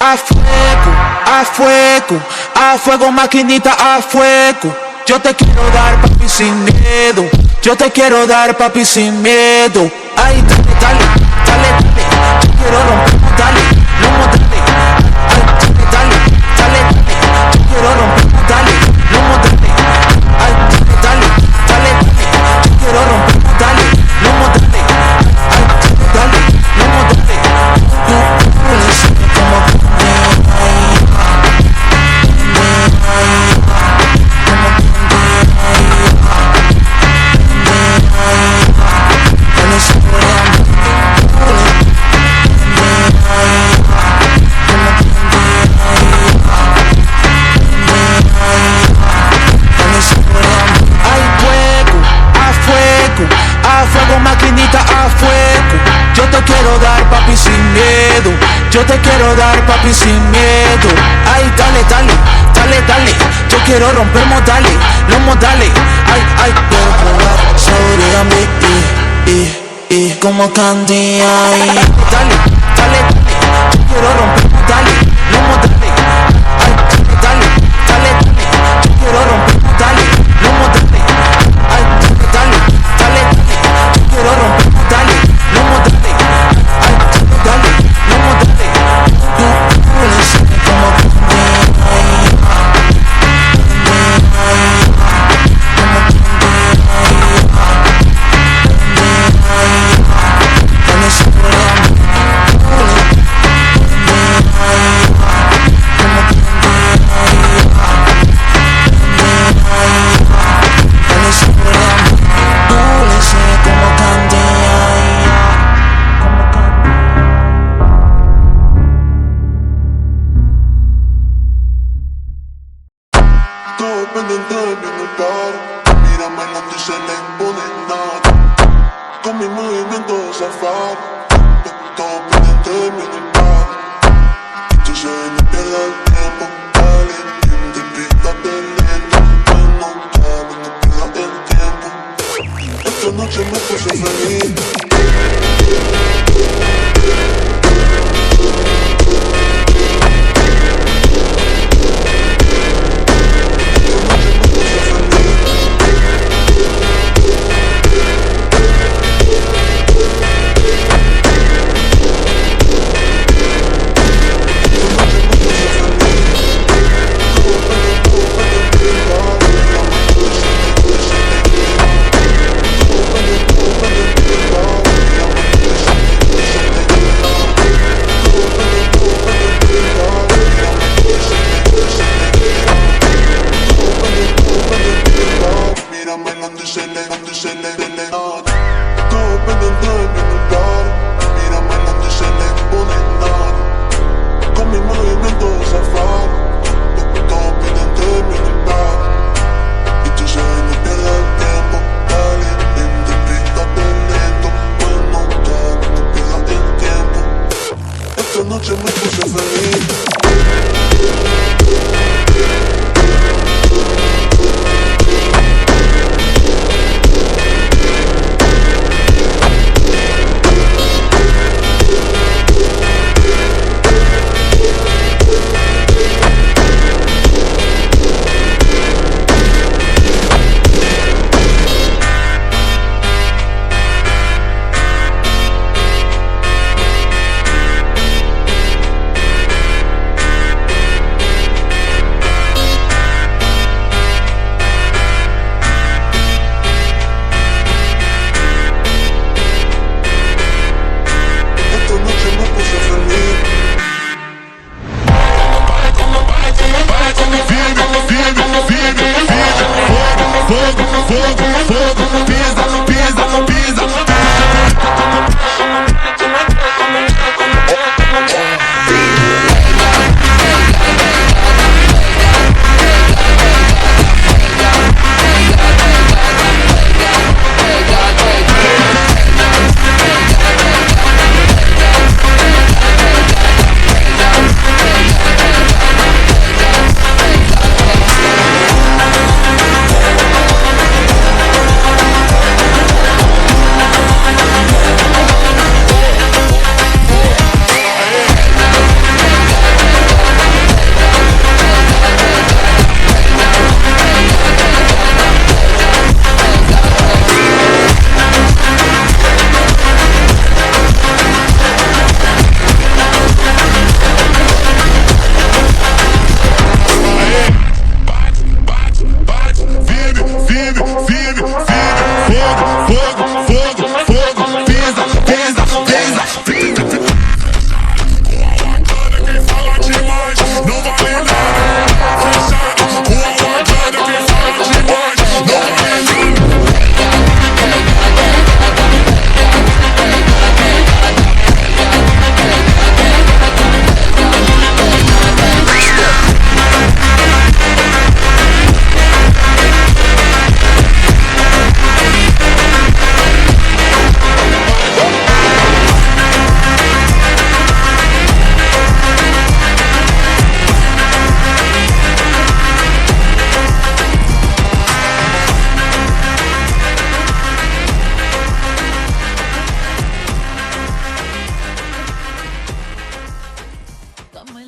A fuego, a fuego, a fuego, maquinita, a fuego. Yo te quiero dar, papi, sin miedo. Yo te quiero dar, papi, sin miedo. Ay, dale, dale, dale, dale. Yo quiero romper, dale, lomo, dale. Ay, dale, dale, dale, dale. Yo quiero romper, dale, lomo, dale. Ay, dale, dale, dale, dale. Yo quiero romper, dale, lomo, dale. Ay, dale, lomo, dale. Tú le sabes como maquinita, a fuego. Yo te quiero dar, papi, sin miedo. Yo te quiero dar, papi, sin miedo. Ay, dale, dale, dale, dale. Yo quiero romper modales, los modales. Ay, ay, quiero probar sabor a mí, como candy, ay. Dale, dale, dale. Yo quiero romper modales, los modales. Ay, dale, dale, dale, dale. Yo quiero romper modales, los modales. Ay, dale, dale, dale, dale. Yo quiero romper modales, los modales. Ay, dale, los modales. Tú le sabes como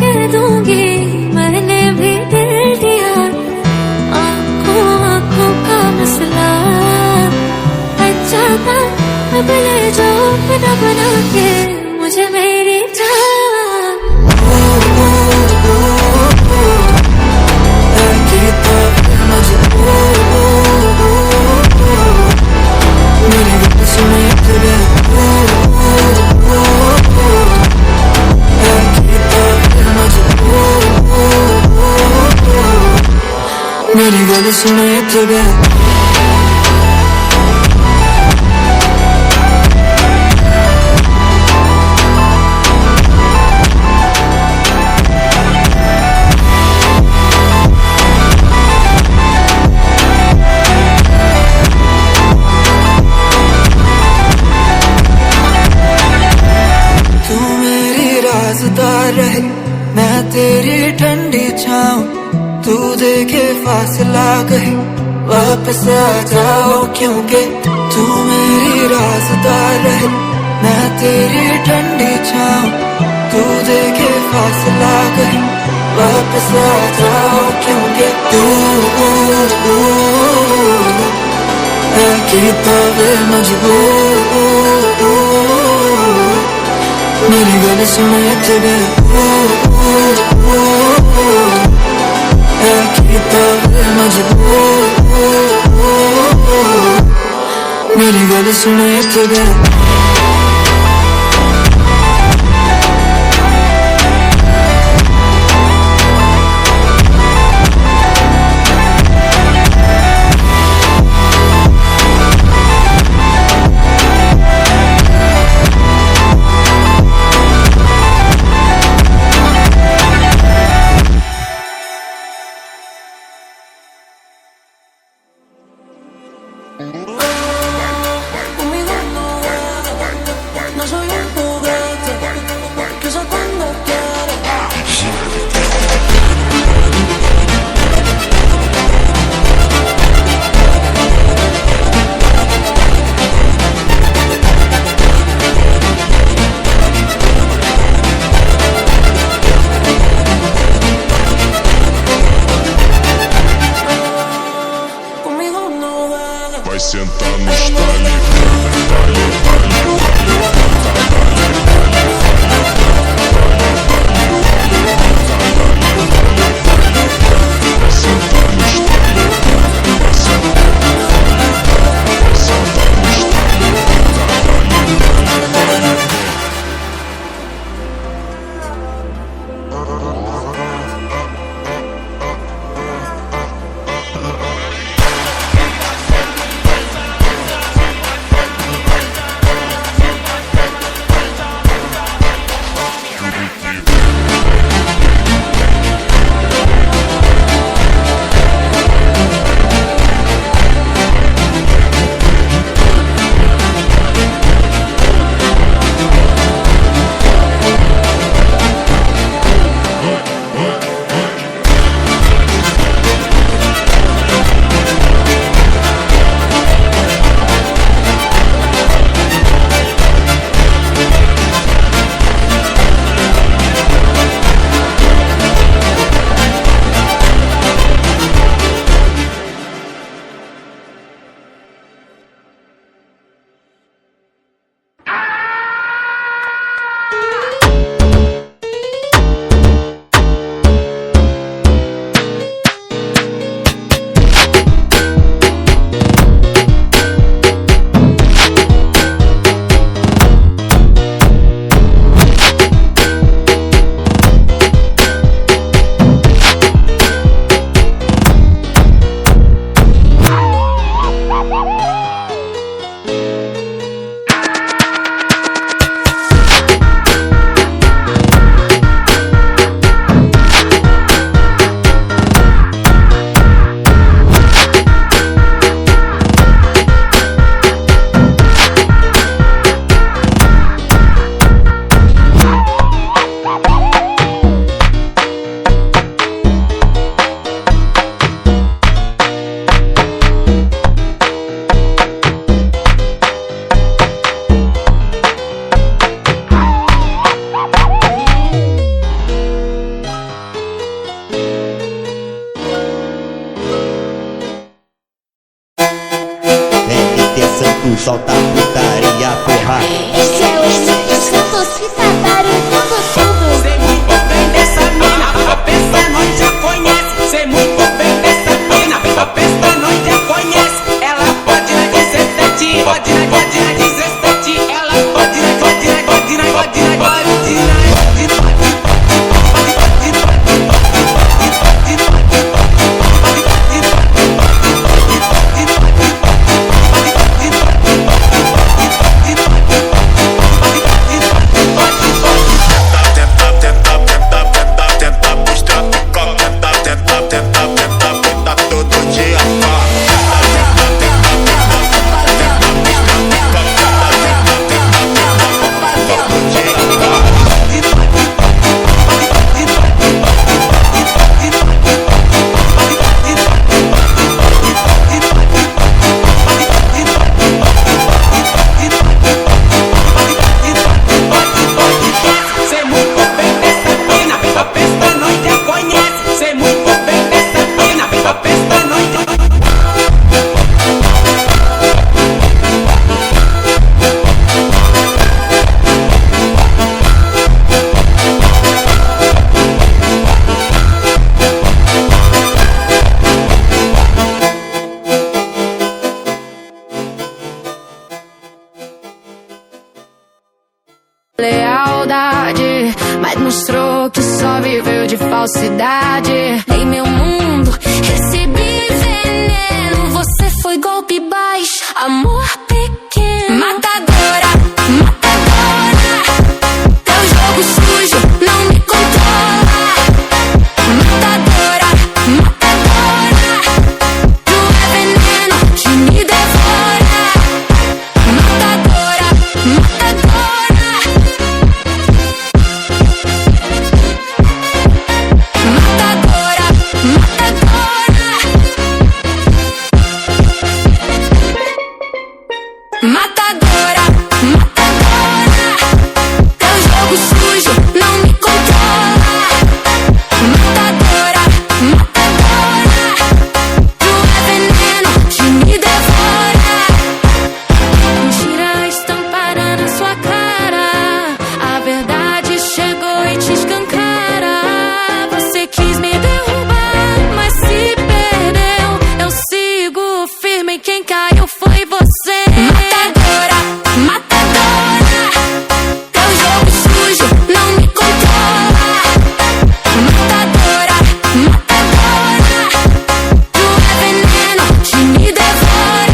कह दूंगी मैंने भी दिल दिया, आंखों आंखों का मसला अच्छा था। अब ले जाओ बना बना के मुझे मेरी जान। मेरी गल सुनो इत्थे बैठ। तू मेरी राज़दार रहे, मैं तेरी ठंडी छाऊं, तू देखे फासला कहीं वापस आ जाओ, क्योंकि तू मेरी राज़दार रहे, मैं तेरी ठंडी छाऊं, तू देखे फासला कहीं वापस आ जाओ, क्योंकि तू कीता वे मजबूर। मेरी गल सुन इत्थे बैठ, मेरी गल सुन इत्थे बैठ। No soy un juguete que usa cuando quiere. Conmigo no vale. Vai sentar no style. solta a putaria, porra. Esse é o Santos que tá barulhando tudo. Sei muito bem dessa mina, a festa nós já conhece. Sei muito bem dessa mina, a festa nós já conhece. Ela pode na 17, pode na 17. Ela pode na 17. Lealdade, mas mostrou que só viveu de falsidade. Em meu mundo recebi veneno, você foi golpe baixo, amor pequeno. Matadora, matadora, teu jogo sujo não me controla. Matadora, matadora, tu é veneno que me devora. Matadora, matadora, matadora, matadora, matadora, matadora, teu jogo sujo não me controla. Matadora, matadora, tu é veneno que me devora. Mentira estampada na sua cara, a verdade chegou e te escancara. Você quis me derrubar, mas se perdeu. Eu sigo firme, quem caiu foi você. Matadora, matadora, teu jogo sujo não me controla. Matadora, matadora, tu é veneno que me devora.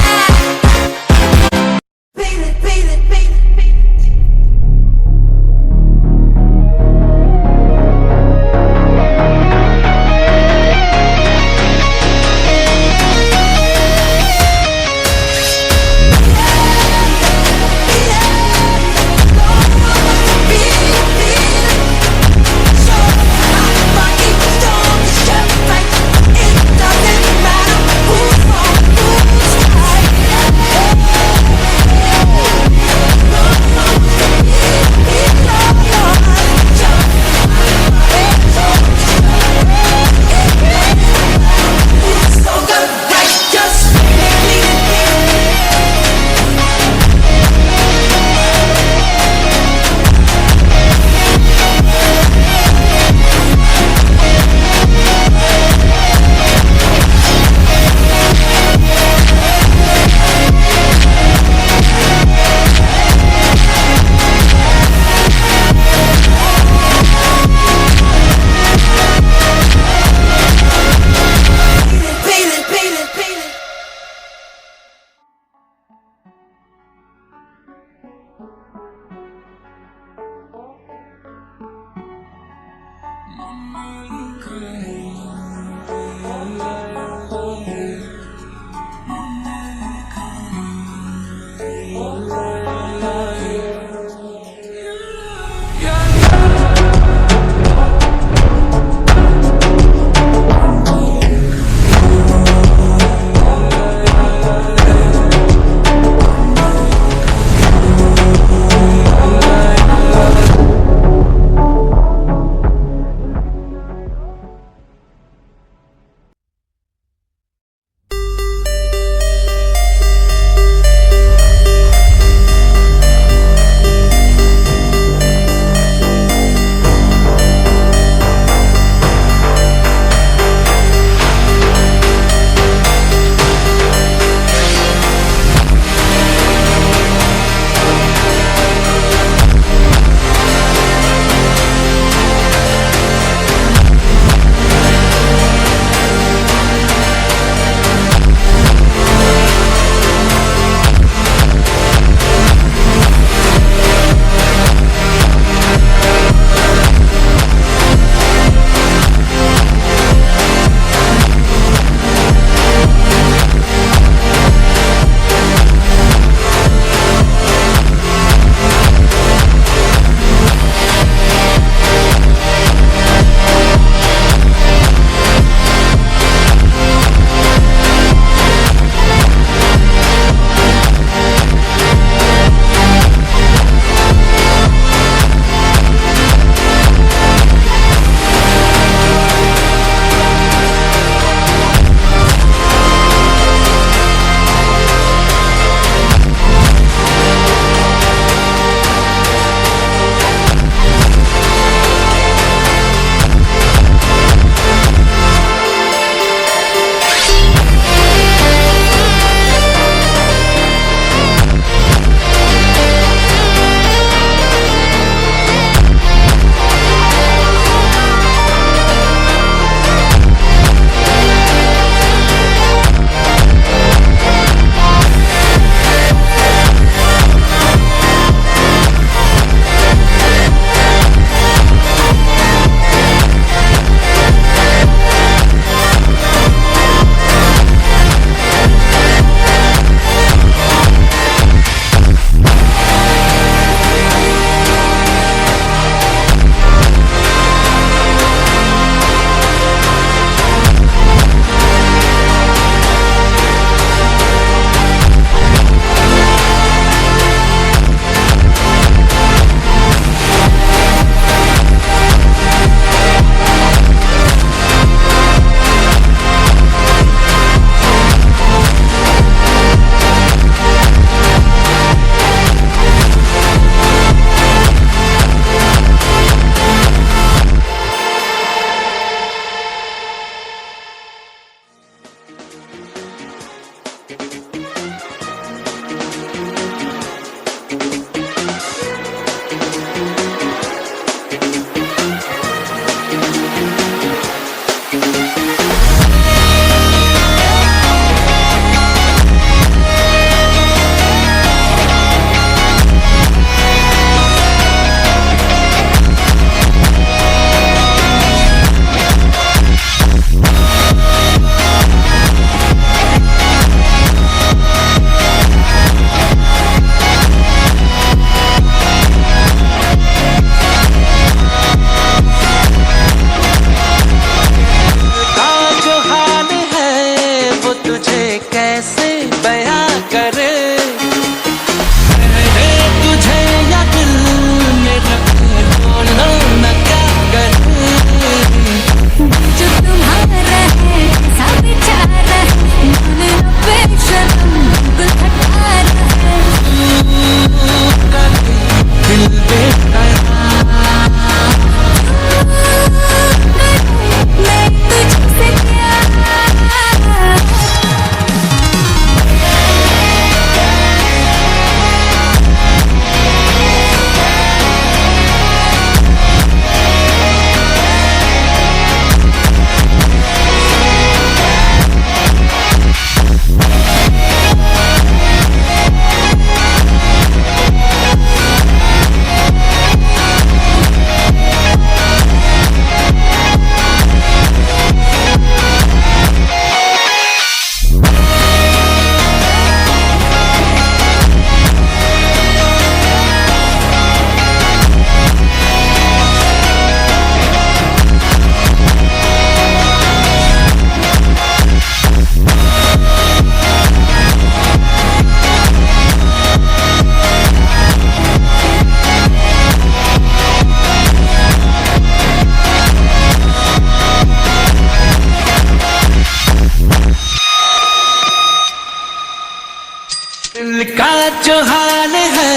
जो हाल है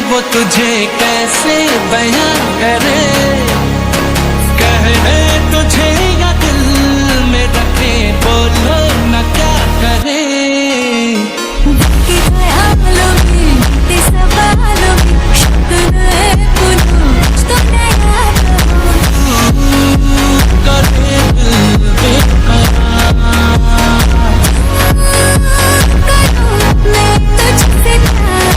वो तुझे कैसे बयां करे, कहने तुझे या दिल में रखे, बोलो न क्या करे। कि ख्यालों में ते सवालों में शुक्र है पुनः तो नया करे दिल बेकरार, करूं मैं तुझसे प्यार।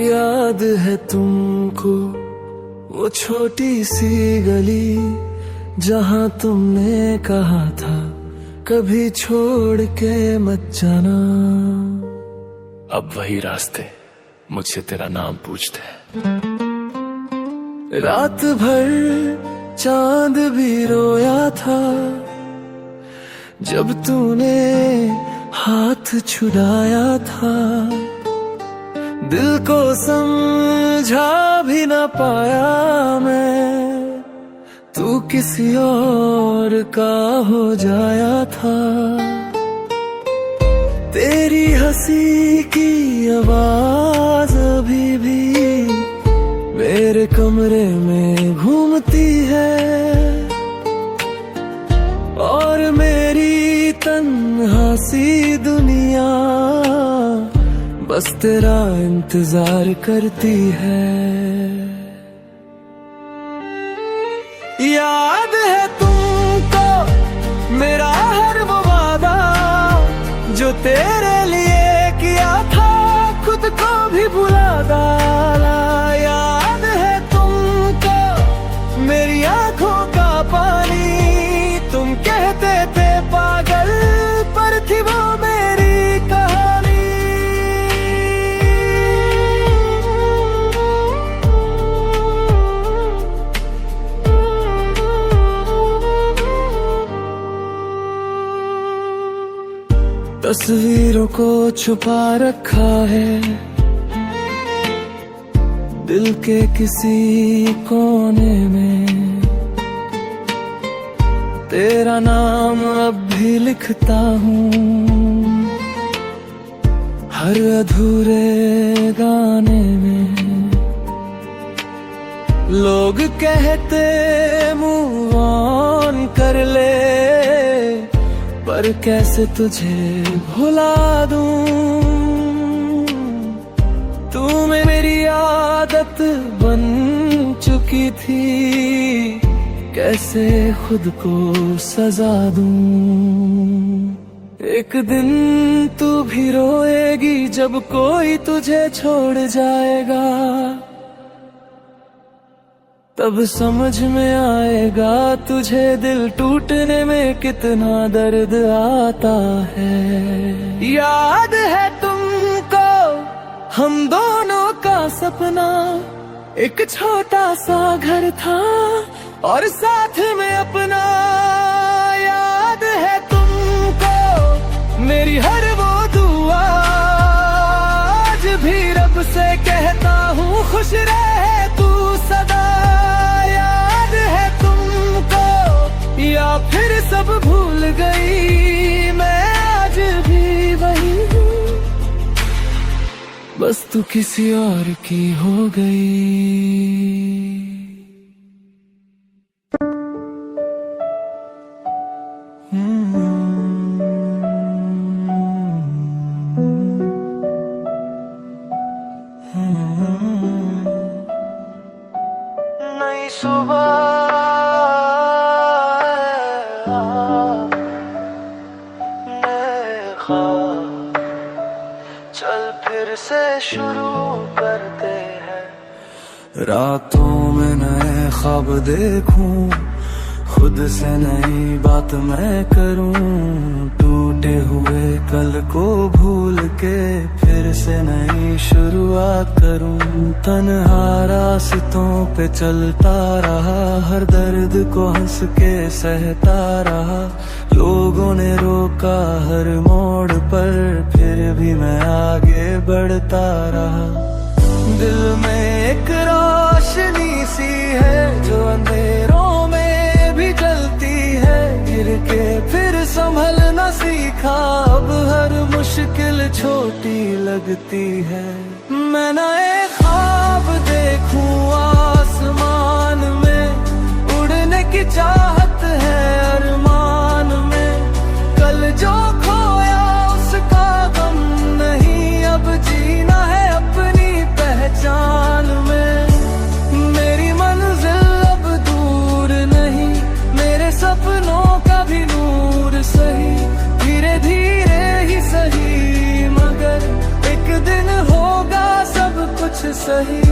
याद है तुमको वो छोटी सी गली जहाँ तुमने कहा था कभी छोड़ के मत जाना। अब वही रास्ते मुझसे तेरा नाम पूछते हैं। रात भर चांद भी रोया था जब तूने हाथ छुड़ाया था। दिल को समझा भी ना पाया मैं, तू किसी और का हो जाया था। तेरी हंसी की आवाज अभी भी मेरे कमरे में घूमती बस तेरा इंतजार करती है। याद है तुमको मेरा हर वो वादा जो तेरे लिए किया था, खुद को भी भुला डाला। याद है तुमको मेरी आंखों का पानी, तुम कहते थे पागल पर थी वो मेरी कहानी। तस्वीरों को छुपा रखा है दिल के किसी कोने में, तेरा नाम अब भी लिखता हूँ हर अधूरे गाने में। लोग कहते मूव ऑन कर ले, पर कैसे तुझे भुला दूं। तू मेरी आदत बन चुकी थी, कैसे खुद को सजा दूं। एक दिन तू भी रोएगी जब कोई तुझे छोड़ जाएगा, तब समझ में आएगा तुझे दिल टूटने में कितना दर्द आता है। याद है तुमको हम दोनों का सपना, एक छोटा सा घर था और साथ में अपना। याद है तुमको मेरी हर वो दुआ, आज भी रब से कहता हूँ खुश रहे तू सदा। याद है तुमको या फिर सब भूल गई, मैं आज भी वही हूँ, बस तू किसी और की हो गई। नई सुबह नए ख्वाब, चल फिर से शुरू करते हैं। रातों में नए ख्वाब देखूं, खुद से नई बात मैं करूं। टूटे हुए कल को भूल के फिर से नई शुरुआत करूं। तन्हा रास्तों पे चलता रहा, हर दर्द को हंस के सहता रहा। लोगों ने रोका हर मोड़ पर, फिर भी मैं आगे बढ़ता रहा। दिल में एक रोशनी सी है जो अंधेरों में भी जलती है। गिर के फिर संभलना सीखा, अब हर मुश्किल छोटी लगती है। मैं नए ख्वाब देखूं आसमान में, उड़ने की चाहत है अरमान में। कल जो खोया उसका गम नहीं, अब जीना है अपनी पहचान में। मेरी मंजिल अब दूर नहीं, मेरे सपनों का भी नूर सही। धीरे धीरे ही सही, मगर एक दिन होगा सब कुछ सही।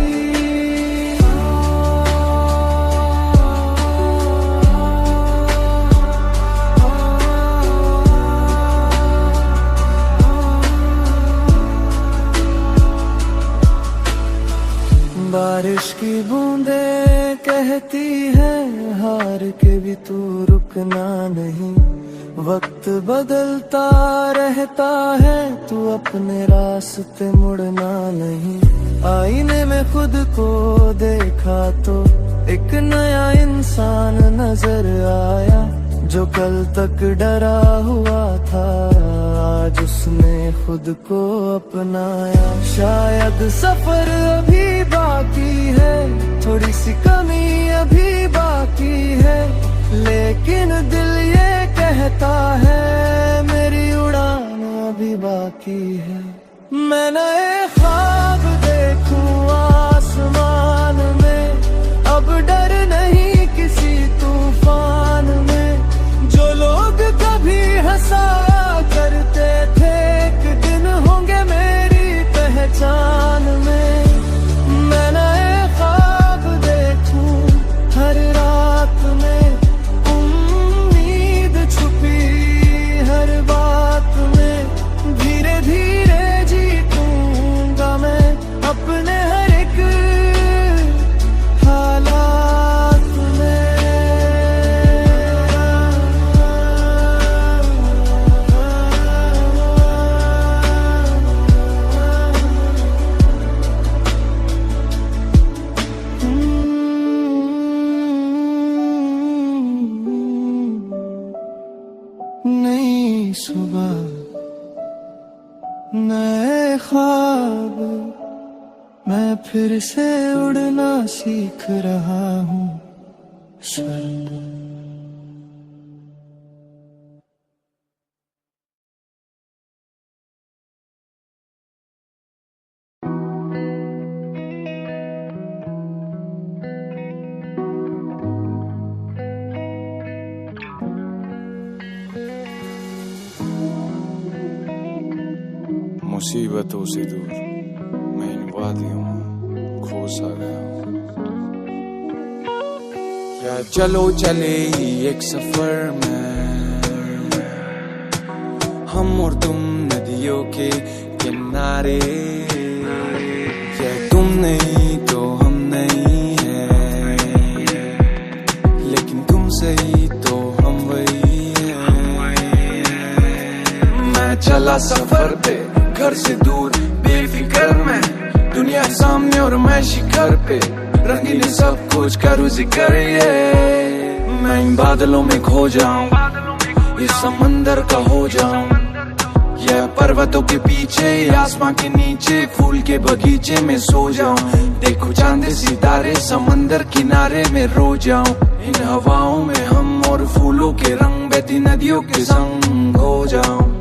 बारिश की बूंदें कहती है हार के भी तू रुकना नहीं। वक्त बदलता रहता है, तू अपने रास्ते मुड़ना नहीं। आईने में खुद को देखा तो एक नया इंसान नजर आया। जो कल तक डरा हुआ था, आज उसने खुद को अपनाया। शायद सफर अभी बाकी है, थोड़ी सी कमी अभी बाकी है, लेकिन दिल ये कहता है मेरी उड़ान अभी बाकी है। मैं नए ख्वाब देखूं आसमान में, अब डर नहीं किसी तूफान में। जो लोग कभी हंसाया करते थे एक दिन होंगे मेरी पहचान में। मैं नए ख्वाब देखूं हर रात में, उम्मीद छुपी हर बात में। धीरे धीरे जीतूंगा मैं अपने हर एक हालात में। नई सुबह नए ख्वाब, मैं फिर से उड़ना सीख रहा हूँ स्वर पर। मुसीबतों से दूर मैं इन वादियों में खो सा गया हूँ। या चलो चले एक सफर में, हम और तुम नदियों के किनारे। या तुम नहीं तो हम नहीं है, लेकिन तुम सही तो हम वही है। मैं चला सफर पे घर से दूर बेफिक्र में, दुनिया सामने और मैं शिखर पे। रंगीली सब कुछ करूँ जिक्र ये, मैं इन बादलों में खो जाऊं, इस समंदर का हो जाऊं। या पर्वतों के पीछे आसमां के नीचे फूल के बगीचे में सो जाऊं। देखो चांद सितारे समंदर किनारे में रो जाऊं। इन हवाओं में हम और फूलों के रंग बहती नदियों के संग हो जाऊं।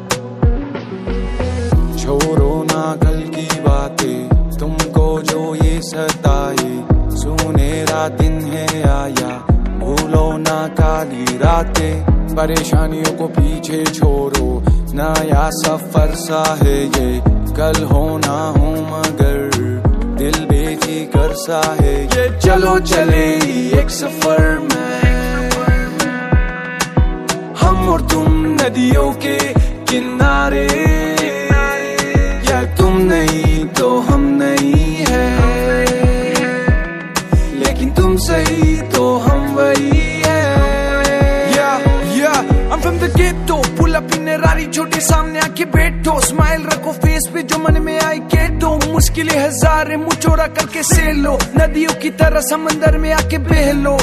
छोड़ो ना कल की बातें, तुमको जो ये सताए। सुनहरा दिन है आया, भूलो ना काली रातें। परेशानियों को पीछे छोड़ो, नया सफर सा है ये। कल हो ना हो मगर दिल बेफिक्र सा है ये। चलो चले एक सफर में, हम और तुम नदियों के किनारे। तुम नहीं तो हम नहीं है, लेकिन तुम सही तो हम वही है। I'm from the ghetto, pull up in a Rari, छोटे सामने आके बैठो। स्माइल रखो फेस पे, जो मन में आई कह दो। मुश्किलें हजार है, मुँह चौड़ा करके सह लो। नदियों की तरह समंदर में आके बह लो।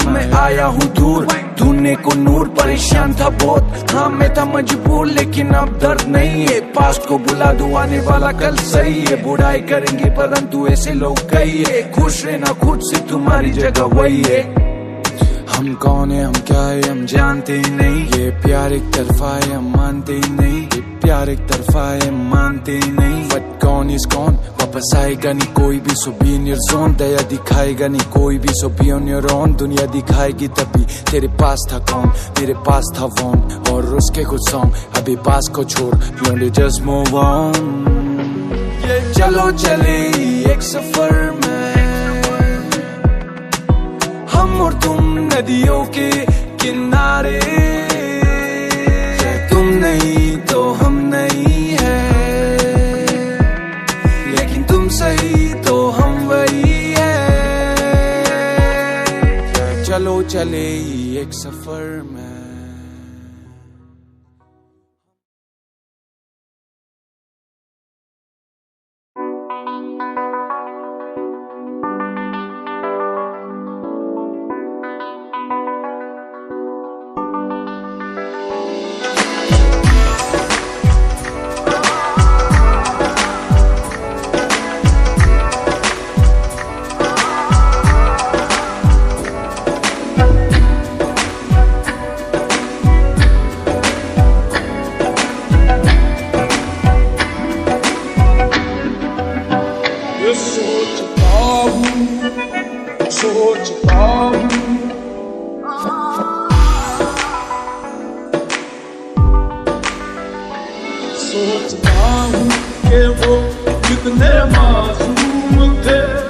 मैं आया हूँ दूर ढूंढने को नूर, परेशान था बहुत, हाँ मैं था मजबूर। लेकिन अब दर्द नहीं है, पास्ट को बुला दो, आने वाला कल सही है। बुराई करेंगे परंतु ऐसे लोग कही है, खुश रहना खुद से, तुम्हारी जगह वही है। हम कौन है, हम क्या है, हम जानते ही नहीं। ये प्यार एक तरफा है, हम मानते ही नहीं। ये प्यार एक तरफा है, हम मानते ही नहीं। बट कौन इज कौन, वापस आएगा नहीं कोई भी, सो बी इन योर जोन। दया दिखाएगा नहीं कोई भी, सो बी ऑन योर ओन। दुनिया दिखाएगी तभी तेरे पास था कौन, मेरे पास था वॉन और उसके कुछ सॉन्ग। अभी पास को छोड़, डोंट जस्ट मूव ऑन। ये चलो चले एक सफर में, हम और तुम नदियों के किनारे। तुम नहीं तो हम नहीं है, लेकिन तुम सही तो हम वही है। चलो चले एक सफर में। सोचता हूँ कि वो कितने मासूम थे।